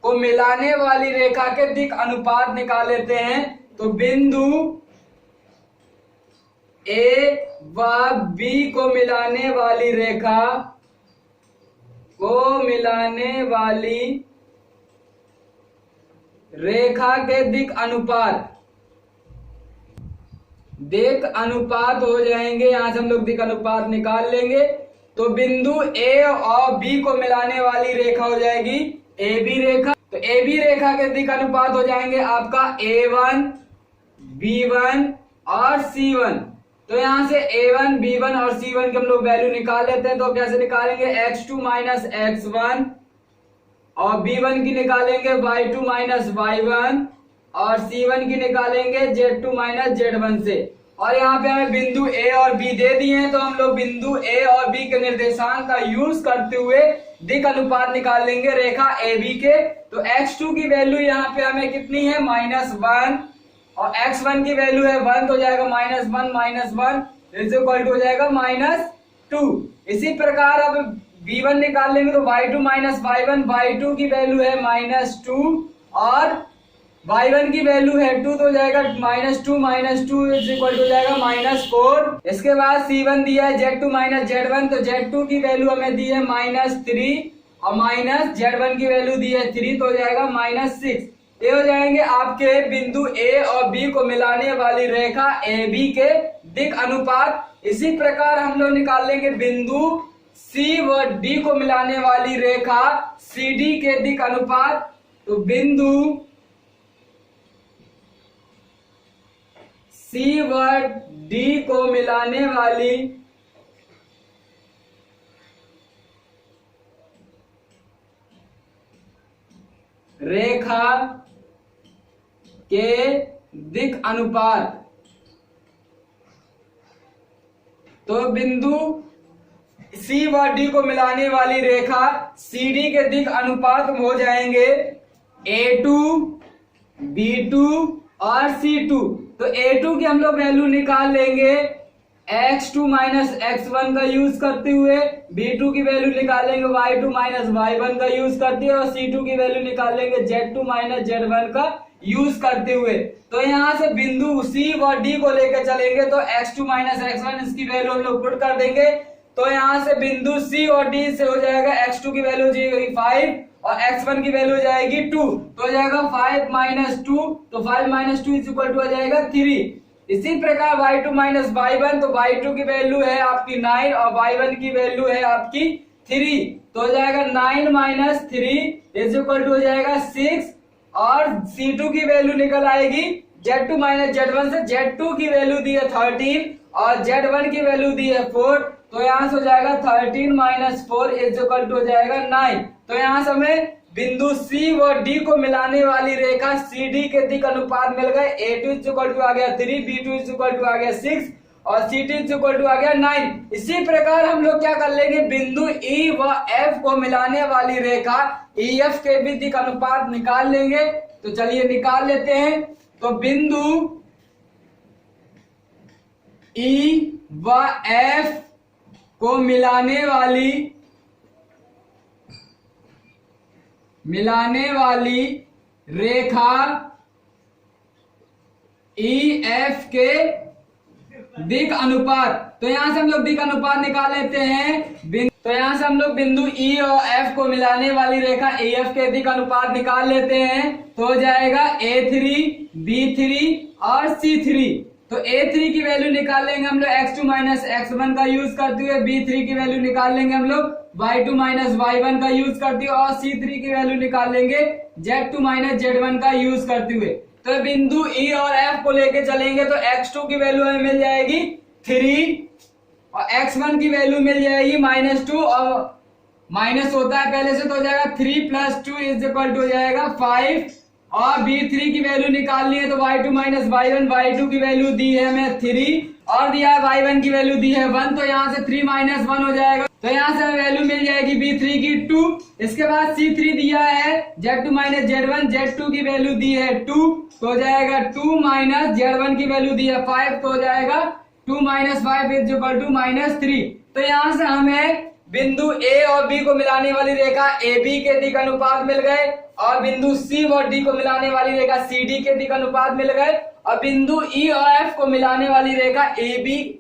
A: को मिलाने वाली रेखा के दिक् अनुपात निकाल लेते हैं। तो बिंदु A व B को मिलाने वाली रेखा के दिक् अनुपात हो जाएंगे। यहां से हम लोग दिक् अनुपात निकाल लेंगे। तो बिंदु A और B को मिलाने वाली रेखा हो जाएगी AB रेखा। तो AB रेखा के दिक् अनुपात हो जाएंगे आपका A1, B1 और C1। तो यहां से A1, B1 और C1 के हम लोग वैल्यू निकाल लेते हैं। तो कैसे निकालेंगे, x2 - x1, और B1 की निकालेंगे y2 - y1, और C1 की निकालेंगे z2 - z1 से। और यहाँ पे हमें बिंदु A और B दे दिए हैं, तो हम लोग बिंदु A और B के निर्देशांक का यूज करते हुए दिक् अनुपात निकाल लेंगे रेखा AB के। तो x2 की वैल्यू यहाँ पे हमें कितनी है, -1, और x1 की वैल्यू है 1, तो हो जाएगा -1, -1 इज इक्वल टू हो जाएगा -2। इसी प्रकार अब B1 निकाल लेंगे, तो y2 - y1, y2 की वैल्यू है -2 और y1 की वैल्यू है 2, तो हो जाएगा -2 इज इक्वल टू हो जाएगा -4। इसके बाद C1 दिया है z2 - z1, तो z2 की वैल्यू हमें दी है -3 और z1 की वैल्यू दी है 3, तो हो जाएगा -6। ये हो जाएंगे आपके बिंदु A और B को मिलाने वाली रेखा AB के दिक् अनुपात। इसी प्रकार हम लोग निकाल लेंगे बिंदु C व D को मिलाने वाली रेखा CD के दिक् अनुपात। तो बिंदु C व D को मिलाने वाली रेखा के दिक् अनुपात। तो बिंदु C व D को मिलाने वाली रेखा CD के दिक् अनुपात हो जाएंगे A2, B2 और C2। तो A2 की हम लोग वैल्यू निकाल लेंगे x2 - x1 का यूज करते हुए, B2 की वैल्यू निकालेंगे y2 - y1 का यूज करते हुए, और C2 की वैल्यू निकालेंगे z2 - z1 का यूज करते हुए। तो यहाँ से बिंदु C व D को लेकर चलेंगे, तो x2 - x1 इसकी वैल्यू हम लोग पुट कर देंगे। तो यहाँ से बिंदु C और D से हो जाएगा x2 की वैल्यू हो जाएगी 5 और x1 की वैल्यू हो जाएगी 2, तो हो जाएगा 5 - 2, तो 5 - 2 इज इक्वल टू हो जाएगा 3। इसी प्रकार y2 - y1, तो y2 की वैल्यू है आपकी 9 और y1 की वैल्यू है आपकी 3, तो हो जाएगा 9 - 3 इज इक्वल टू हो जाएगा 6। और C2 की वैल्यू निकल आएगी z2 - z1 से। z2 की वैल्यू दी है 13 और z1 की वैल्यू दी है 4, तो यहाँ से हो जाएगा 13 - 4 इज इक्वल टू हो जाएगा 9। तो यहाँ से हमें बिंदु C व D को मिलाने वाली रेखा CD के दिक् अनुपात मिल गए। A2 इज इक्वल टू आ गया 3, B2 इज इक्वल टू आ गया 6 और सी टी इक्वल टू आ गया 9। इसी प्रकार हम लोग क्या कर लेंगे, बिंदु ई व एफ को मिलाने वाली रेखा ई एफ के बीच का अनुपात निकाल लेंगे। तो चलिए निकाल लेते हैं। तो बिंदु ई व एफ को मिलाने वाली रेखा ई एफ के दिक अनुपात, तो यहां से हम लोग दिक अनुपात निकाल लेते हैं। तो यहां से हम लोग बिंदु ई और एफ को मिलाने वाली रेखा ए एफ के दिक अनुपात निकाल लेते हैं। तो हो जाएगा A3, B3 और C3। तो A3 की वैल्यू निकाल लेंगे हम लोग x2 माइनस x1 का यूज करते हुए, B3 की वैल्यू निकाल लेंगे हम लोग y2 माइनस y1 का यूज करते हुए, और C3 की वैल्यू निकाल लेंगे z2 माइनस z1 का यूज करते हुए। तो बिंदु ई और एफ को लेके चलेंगे तो x2 की वैल्यू हमें मिल जाएगी 3 और x1 की वैल्यू मिल जाएगी -2, और माइनस होता है पहले से, तो हो जाएगा 3 + 2 इज इक्वल टू हो जाएगा 5। और B3 की वैल्यू निकालनी है तो y2 माइनस y1, y2 की वैल्यू दी है हमें 3 और दिया है y1 की वैल्यू दी है 1। तो यहाँ से 3 - 1 हो जाएगा, तो यहाँ से हमें वैल्यू मिल जाएगी B3 की 2। इसके बाद C3 दिया है Z2 माइनस Z1, Z2 की वैल्यू दी है 2, तो हो जाएगा 2 माइनस Z1 की वैल्यू दी है 5, तो हो जाएगा 2 - 5 इज इक्वल टू -3। तो यहाँ से हमें बिंदु ए और बी को मिलाने वाली रेखा ए बी के दिक अनुपात मिल गए, और बिंदु सी और डी को मिलाने वाली रेखा सी डी के दिक अनुपात मिल गए, और बिंदु ई और एफ को मिलाने वाली रेखा ए बी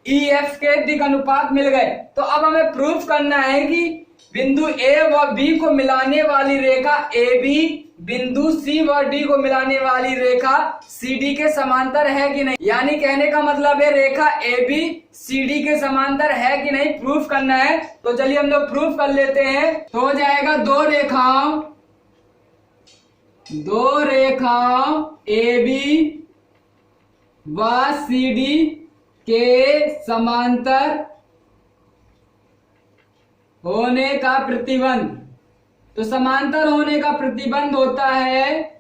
A: ई एफ के दिक अनुपात मिल गए। तो अब हमें प्रूफ करना है कि बिंदु ए व बी को मिलाने वाली रेखा ए बी बिंदु सी व डी को मिलाने वाली रेखा सी डी के समांतर है कि नहीं। यानी कहने का मतलब है रेखा ए बी सी डी के समांतर है कि नहीं, प्रूफ करना है। तो चलिए हम लोग प्रूफ कर लेते हैं। तो हो जाएगा दो रेखाओं ए बी व सी डी के समांतर होने का प्रतिबंध। तो समांतर होने का प्रतिबंध होता है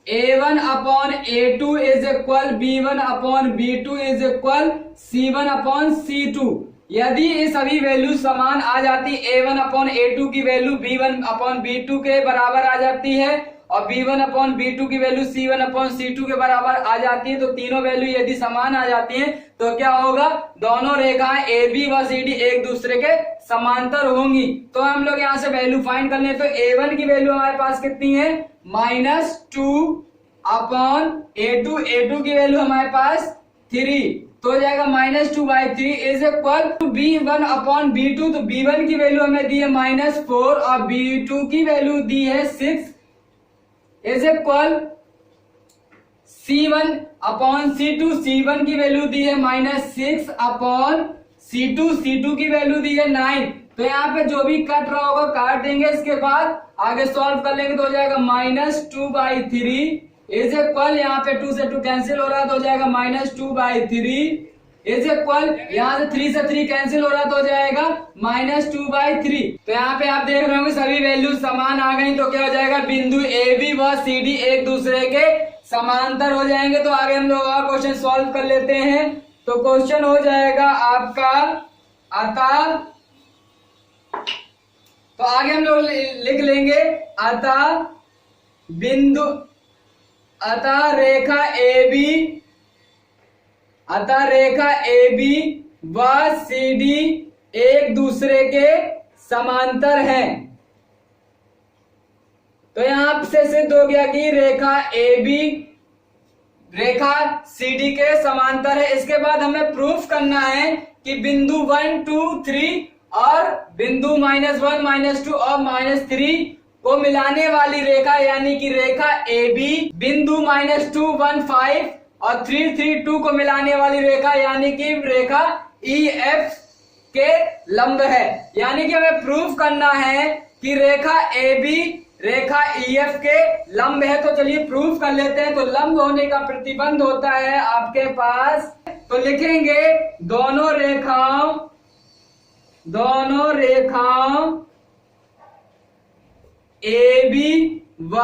A: A1/A2 is equal B1/B2 is equal C1/C2। यदि ये सभी वैल्यू समान आ जाती, A1/A2 की वैल्यू B1/B2 के बराबर आ जाती है और B1/B2 की वैल्यू C1/C2 के बराबर आ जाती है, तो तीनों वैल्यू यदि समान आ जाती हैं तो क्या होगा, दोनों रेखाएं ए बी व सी डी एक दूसरे के समांतर होंगी। तो हम लोग यहाँ से वैल्यू फाइंड कर लें। तो A1 की वैल्यू हमारे पास कितनी है, -2/A2 की वैल्यू हमारे पास 3, तो हो जाएगा -2/3 इज इक्वल टू B1/B2। तो B1 की वैल्यू हमें दी है -4 और B2 की वैल्यू दी है 6 इज इक्वल C1/C2। C1 की वैल्यू दी है -6/C2, C2 की वैल्यू दी है 9। तो यहाँ पे जो भी कट रहा होगा काट देंगे, इसके बाद आगे सॉल्व कर लेंगे तो हो जाएगा -2/3 इज इक्वल, यहाँ पे 2 से 2 कैंसिल हो रहा है तो हो जाएगा -2/3 इज इक्वल, यहाँ से 3 से 3 कैंसिल हो रहा तो हो जाएगा -2/3। तो यहाँ पे आप देख रहे होंगे सभी वैल्यू समान आ गई, तो क्या हो जाएगा, बिंदु ए बी व सी डी एक दूसरे के समांतर हो जाएंगे। तो आगे हम लोग और क्वेश्चन सॉल्व कर लेते हैं। तो क्वेश्चन हो जाएगा आपका अतः, तो आगे हम लोग लिख लेंगे अतः रेखा ए बी व सी डी एक दूसरे के समांतर हैं। तो यहां से सिद्ध हो गया कि रेखा A B Rekha C D के समांतर है। इसके बाद हमें प्रूफ करना है कि बिंदु 1, 2, 3 और बिंदु -1, -2 और -3 को मिलाने वाली रेखा, यानी कि रेखा ए बी बिंदु -2, 1, 5 और 3, 3, 2 को मिलाने वाली रेखा, यानी कि रेखा ई एफ के लंब है। यानी कि हमें प्रूफ करना है कि रेखा A B Rekha E F के लंब है। तो चलिए प्रूफ कर लेते हैं। तो लंब होने का प्रतिबंध होता है आपके पास, तो लिखेंगे दोनों रेखाओं ए बी व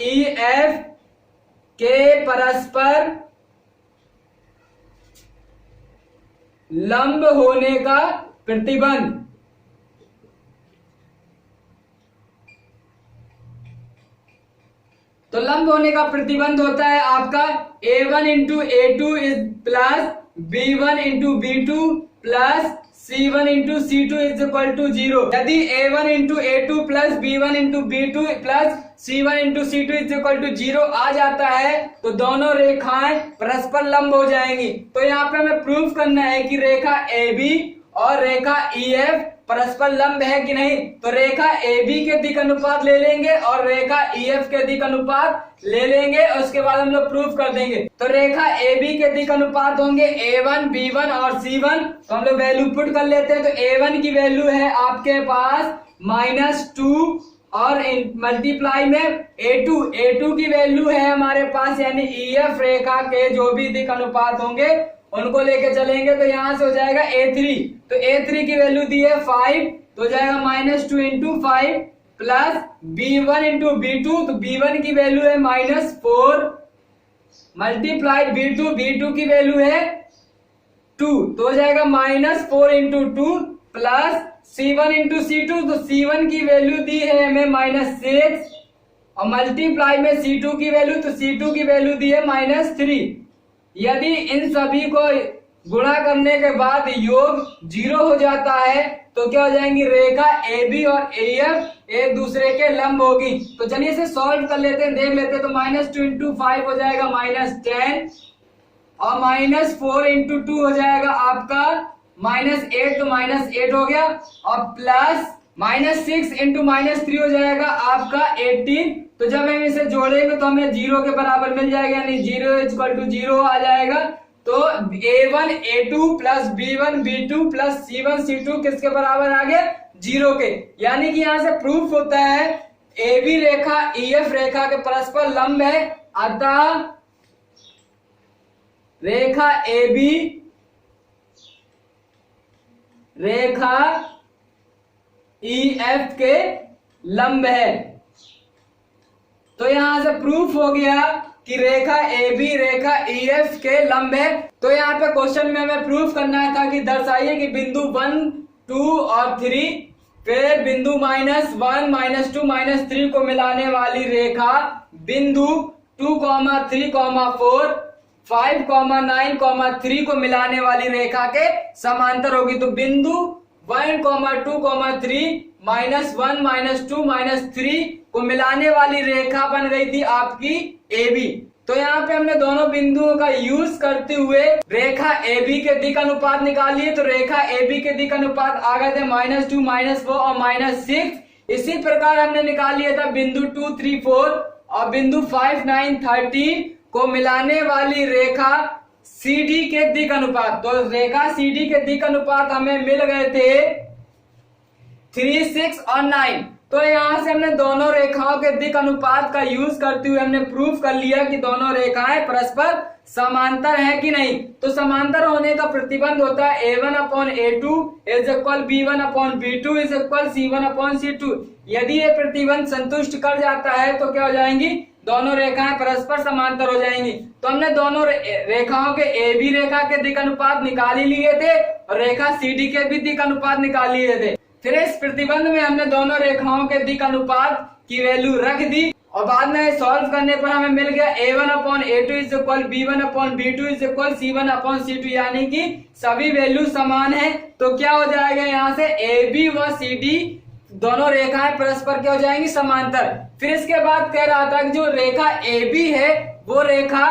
A: ई एफ के परस्पर लंब होने का प्रतिबंध। तो लंब होने का प्रतिबंध होता है आपका A1 into A2 is plus B1 into B2 plus C1 into C2 is equal to 0। यदि A1 into A2 plus B1 into B2 plus C1 into C2 is equal to 0 आ जाता है तो दोनों रेखाएं परस्पर लंब हो जाएंगी। तो यहाँ पे हमें प्रूफ करना है कि रेखा AB और रेखा EF परस्पर लंब है कि नहीं। तो रेखा AB के दिक अनुपात ले लेंगे और रेखा EF के दिक अनुपात ले लेंगे और उसके बाद हम लोग प्रूफ कर देंगे। तो रेखा AB के दिक अनुपात होंगे A1, B1 और C1। तो हम लोग वैल्यू पुट कर लेते हैं। तो A1 की वैल्यू है आपके पास -2 और मल्टीप्लाई में A2 की वैल्यू है हमारे पास यानी EF रेखा के जो भी दिक अनुपात होंगे उनको लेके चलेंगे। तो यहां से हो जाएगा A3। तो A3 की वैल्यू दी है 5 तो हो जाएगा -2 into 5 plus B1 into B2। तो B1 की वैल्यू है -4 मल्टीप्लाई B2 की वैल्यू है 2 तो हो जाएगा -4 into 2 plus C1 into C2। तो C1 की वैल्यू दी है हमें -6 और मल्टीप्लाई में C2 की वैल्यू। तो C2 की वैल्यू दी है -3। यदि इन सभी को गुणा करने के बाद योग 0 हो जाता है तो क्या हो जाएंगी रेखा AB और AF एक दूसरे के लंब होगी। तो चलिए इसे सॉल्व कर लेते हैं, देख लेते हैं। तो -2 इंटू 5 हो जाएगा -10 और -4 इंटू 2 हो जाएगा आपका -8 तो -8 हो गया और प्लस -6 इंटू -3 हो जाएगा आपका 18। तो जब हम इसे जोड़ेंगे तो हमें 0 के बराबर मिल जाएगा यानी 0 = 0 आ जाएगा। तो A1 A2 plus B1 B2 plus C1 C2 किसके बराबर आ गया 0 के। यानी कि यहां से प्रूफ होता है AB रेखा EF रेखा के परस्पर लंब है। अतः रेखा AB रेखा EF के लंब है। तो यहां से प्रूफ हो गया कि रेखा AB रेखा EF के लंब है। तो यहाँ पे क्वेश्चन में हमें प्रूफ करना था कि दर्शाइए कि बिंदु 1, 2 और 3 फिर बिंदु -1, -2, -3 को मिलाने वाली रेखा बिंदु 2, 3, 4, 5, 9, 3 को मिलाने वाली रेखा के समांतर होगी। तो बिंदु 1, 2, 3 -1, -2, -3 को मिलाने वाली रेखा बन गई थी आपकी AB। तो यहाँ पे हमने दोनों बिंदुओं का यूज करते हुए रेखा AB के दिक अनुपात निकालिए। तो रेखा AB के दिक अनुपात आ गए थे -2, -4 और -6। इसी प्रकार हमने निकाल लिया था बिंदु 2, 3, 4 और बिंदु 5, 9, 13 को मिलाने वाली रेखा CD के दिक अनुपात। तो रेखा CD के दिक अनुपात हमें मिल गए थे 3, 6 और 9। तो यहां से हमने दोनों रेखाओं के दिक अनुपात का यूज करते हुए हमने प्रूफ कर लिया कि दोनों रेखाएं परस्पर समांतर है कि नहीं। तो समांतर होने का प्रतिबंध होता है A1/A2 = B1/B2 = C1/C2। यदि ये प्रतिबंध संतुष्ट कर जाता है तो क्या हो जाएंगी दोनों रेखाएं परस्पर समांतर हो जाएंगी। तो हमने दोनों रेखाओं के AB रेखा के दिक अनुपात निकाल ही लिए थे और रेखा CD के भी दिक अनुपात निकाल लिए थे। फिर इस प्रतिबंध में हमने दोनों रेखाओं के दिक अनुपात की वैल्यू रख दी और बाद में सॉल्व करने पर हमें मिल गया A1/A2 = B1/B2 = C1/C2 यानी कि सभी वैल्यू समान है। तो क्या हो जाएगा यहाँ से AB व CD दोनों रेखाएं परस्पर क्या हो जाएंगी समांतर। फिर इसके बाद कह रहा था कि जो रेखा AB है वो रेखा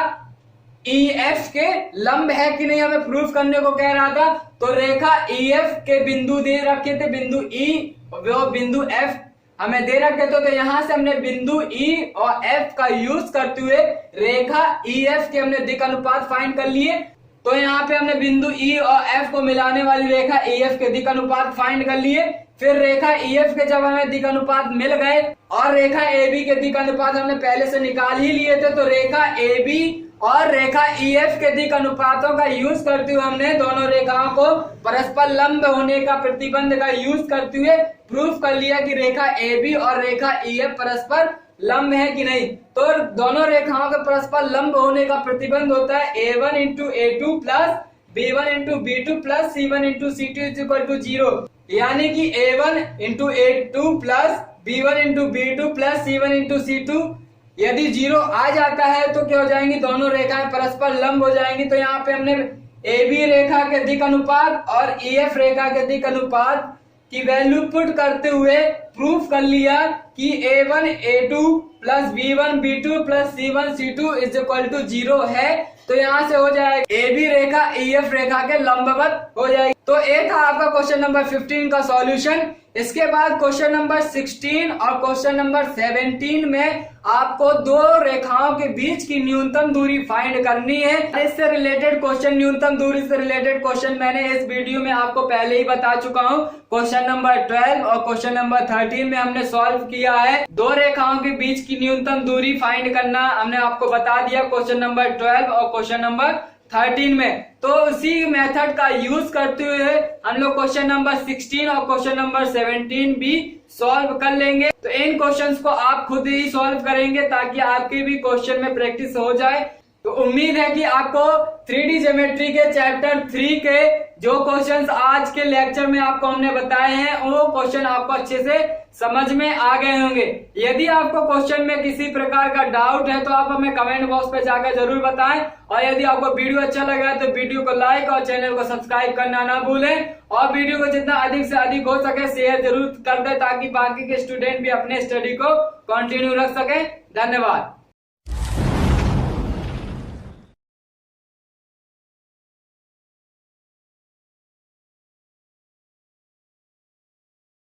A: EF के लंब है कि नहीं हमें प्रूफ करने को कह रहा था। तो रेखा EF के बिंदु दे रखे थे बिंदु E और बिंदु F हमें दे रखे थे। तो यहाँ से हमने बिंदु E और F का यूज करते हुए रेखा EF के हमने दिक अनुपात फाइंड कर लिए। तो यहाँ पे हमने बिंदु E और F को मिलाने वाली रेखा EF के दिक अनुपात फाइंड कर लिए। फिर रेखा EF के जब हमें दिक अनुपात मिल गए और रेखा AB के दिक अनुपात हमने पहले से निकाल ही लिए थे। तो रेखा AB और रेखा EF के दिक अनुपातों का यूज करते हुए हमने दोनों रेखाओं को परस्पर लंब होने का प्रतिबंध का यूज करते हुए प्रूफ कर लिया कि रेखा AB और रेखा EF परस्पर लंब है कि नहीं। तो दोनों रेखाओं के परस्पर लंब होने का प्रतिबंध होता है A1 × A2 plus B1 into B2 plus C1 into C2 is equal to 0, यानी कि A1 into A2 plus B1 into B2 plus C1 into C2 यदि 0 आ जाता है तो क्या हो जाएंगी, दोनों रेखाएं परस्पर लंब हो जाएंगी। तो यहाँ पे हमने AB रेखा के दिक अनुपात और EF रेखा के दिक अनुपात की वैल्यू पुट करते हुए प्रूफ कर लिया कि A1 A2 plus B1 B2 plus C1 C2 is equal to 0 है। तो यहाँ से हो जाएगा AB रेखा EF रेखा के लंबवत हो जाएगी। तो ये था आपका क्वेश्चन नंबर 15 का सॉल्यूशन। इसके बाद क्वेश्चन नंबर 16 और क्वेश्चन नंबर 17 में आपको दो रेखाओं के बीच की न्यूनतम दूरी फाइंड करनी है। इससे रिलेटेड क्वेश्चन, न्यूनतम दूरी से रिलेटेड क्वेश्चन मैंने इस वीडियो में आपको पहले ही बता चुका हूँ। क्वेश्चन नंबर 12 और क्वेश्चन नंबर 13 में हमने सॉल्व किया है। दो रेखाओं के बीच की न्यूनतम दूरी फाइंड करना हमने आपको बता दिया क्वेश्चन नंबर 12 और क्वेश्चन नंबर 13 में। तो उसी मेथड का यूज करते हुए हम लोग क्वेश्चन नंबर 16 और क्वेश्चन नंबर 17 भी सॉल्व कर लेंगे। तो इन क्वेश्चंस को आप खुद ही सॉल्व करेंगे ताकि आपके भी क्वेश्चन में प्रैक्टिस हो जाए। तो उम्मीद है कि आपको 3D ज्योमेट्री के चैप्टर 3 के जो क्वेश्चंस आज के लेक्चर में आपको हमने बताए हैं वो क्वेश्चन आपको अच्छे से समझ में आ गए होंगे। यदि आपको क्वेश्चन में किसी प्रकार का डाउट है तो आप हमें कमेंट बॉक्स पे जाकर जरूर बताएं। और यदि आपको वीडियो अच्छा लगा तो वीडियो को लाइक और चैनल को सब्सक्राइब करना ना भूलें। और वीडियो को जितना अधिक से अधिक हो सके शेयर जरूर कर दें ताकि बाकी के स्टूडेंट भी अपने स्टडी को कंटिन्यू रख सकें। धन्यवाद।